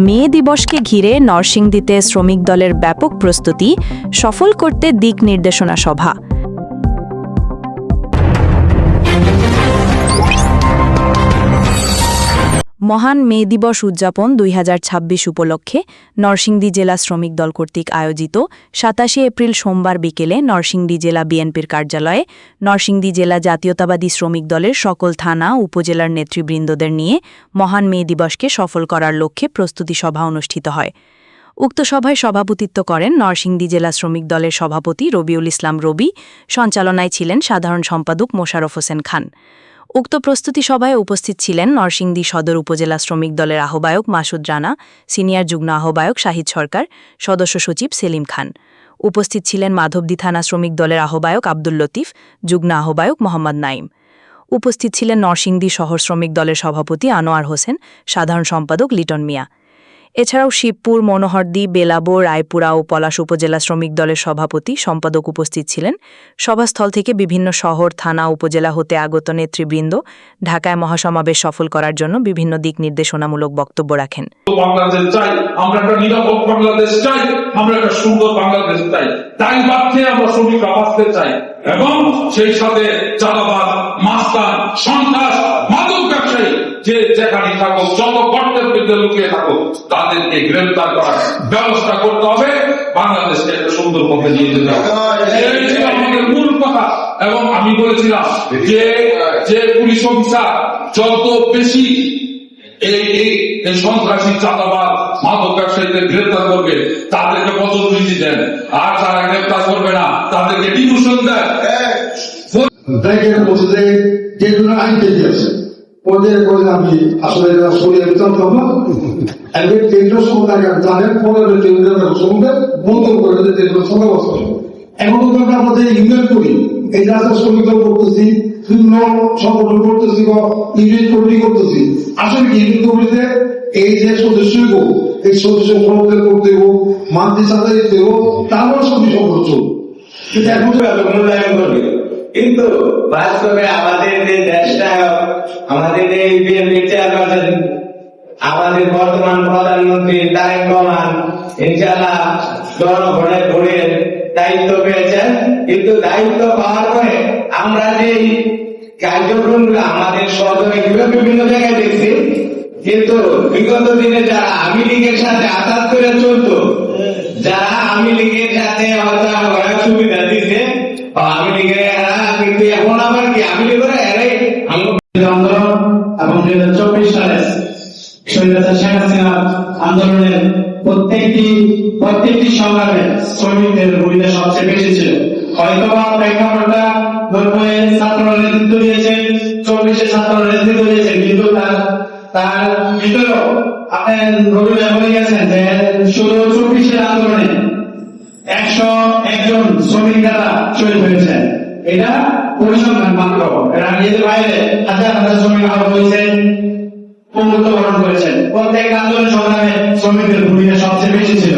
মে দিবসকে ঘিরে নরসিংদীতে শ্রমিক দলের ব্যাপক প্রস্তুতি, সফল করতে দিক নির্দেশনা সভা। মহান মে দিবস উদযাপন 2026 উপলক্ষে নরসিংদী জেলা শ্রমিক দল কর্তৃক আয়োজিত 27 এপ্রিল সোমবার বিকেলে নরসিংদী জেলা বিএনপির কার্যালয়ে নরসিংদী জেলা জাতীয়তাবাদী শ্রমিক দলের সকল থানা উপজেলার নেতৃবৃন্দদের নিয়ে মহান মে দিবসকে সফল করার লক্ষ্যে প্রস্তুতি সভা অনুষ্ঠিত হয়। উক্ত সভায় সভাপতিত্ব করেন নরসিংদী জেলা শ্রমিক দলের সভাপতি রবিউল ইসলাম রবি, সঞ্চালনায় ছিলেন সাধারণ সম্পাদক মোশাররফ হোসেন খান। উক্ত প্রস্তুতি সভায় উপস্থিত ছিলেন নরসিংদী সদর উপজেলা শ্রমিক দলের আহ্বায়ক মাসুদ রানা, সিনিয়র যুগ্ম আহ্বায়ক শাহিদ সরকার, সদস্য সচিব সেলিম খান। উপস্থিত ছিলেন মাধবদী থানা শ্রমিক দলের আহ্বায়ক আব্দুল লতিফ, যুগ্ম আহ্বায়ক মোহাম্মদ নাইম। উপস্থিত ছিলেন নরসিংদী শহর শ্রমিক দলের সভাপতি আনোয়ার হোসেন, সাধারণ সম্পাদক লিটন মিয়া। এছাড়াও শিবপুর, মনোহরদী, বেলাবো, রায়পুরা ও পলাশ উপজেলা শ্রমিক দলের সভাপতি সম্পাদক উপস্থিত ছিলেন। সভাস্থল থেকে বিভিন্ন শহর, থানা, উপজেলা হতে আগত নেতৃবৃন্দ ঢাকায় মহাসমাবেশ সফল করার জন্য বিভিন্ন দিক নির্দেশনামূলক বক্তব্য রাখেন। বাংলাদেশ চাই, আমরা একটা নিরাপদ বাংলাদেশ চাই, আমরা একটা সুন্দর বাংলাদেশ চাই, তাই বাড়তে আমরা শ্রমিকরা বাঁচতে চাই এবং সেই সাথে চাঁদাবাজ, মাস্তান, সন্ত্রাস, মাদক ব্যবসায়ী যে যেখানে থাকো, যত গর্তের মধ্যে লুকিয়ে থাকো, তাদেরকে গ্রেফতার করার ব্যবস্থা করতে হবে, বাংলাদেশকে একটা সুন্দর পথে নিয়ে যেতে হবে। এই ছিল আমাদের মূল কথা। এবং আমি বলেছিলাম যে পুলিশ অফিসার যত বেশি এই সন্ত্রাসী, চাঁদাবাজ, মাদক ব্যবসায়ীদের গ্রেফতার করবে, তাদেরকে পদোন্নতি দেন, আর যারা গ্রেফতার করবে না তাদেরকে ডিমোশন দেন। যেগুলো আইন তৈরি আছে ওদের করে আমি আসলে সরিয়ে জানতাম না। একদিন কেন্দ্র সরকার জানেন 15 কেন্দ্রের সঙ্গে বন্ধ করে দিতে সঙ্গে বছর এখন তো আমাদের ইউনিয়ন করি, এই রাস্তা শ্রমিক করতেছি, বিভিন্ন সংগঠন করতেছি বা ইউনিট কমিটি করতেছি। আসলে কি ইউনিট কমিটিতে এই যে সদস্য এই সদস্য সমাবেশ করতে হোক, মান্থলি সাথে দিতে হোক, তারপর সবই সদস্য কিন্তু এখন তো মূল্যায়ন করবে। কিন্তু বাস্তবে আমাদের যে দেশটা, আমাদের এই বিএনপি চেয়ারপারসন, আমাদের বর্তমান প্রধানমন্ত্রী তারেক রহমান ইনশাআল্লাহ জনগণের ভোটের দায়িত্ব পেয়েছেন। কিন্তু দায়িত্ব পাওয়ার পরে আমরা যে কার্যক্রমগুলো আমাদের সরকারে বিভিন্ন জায়গায় দেখছি, কিন্তু বিগত দিনে যারা আওয়ামী লীগের সাথে আঘাত করে চলত, যারা আওয়ামী লীগের সাথে হয়তো সুবিধা দিচ্ছে আওয়ামী লীগের এরা, কিন্তু এখন আবার কি আওয়ামী লীগের এরাই আন্দোলন এবং 2024 সালে স্বৈরাচার শেখ হাসিনা আন্দোলনের প্রত্যেকটি সংগ্রামে শ্রমিকদের ভূমিকা সবচেয়ে বেশি ছিল। হয়তো বা প্রেক্ষাপটটা ছাত্র নেতৃত্ব দিয়েছে, 24 ছাত্র নেতৃত্ব দিয়েছে, কিন্তু তার ভিতরেও আপনার রবি বলে গেছেন যে 16-24 আন্দোলনে 101 জন শ্রমিক নেতা শহীদ হয়েছেন। এটা পরিসংখ্যান মাত্র, এরা নিজেদের বাইরে হাজার হাজার শ্রমিক আহত হয়েছেন, মৃত্যুবরণ করেছেন। প্রত্যেক আন্দোলন সংগ্রামে শ্রমিকদের ভূমিকা সবচেয়ে বেশি ছিল।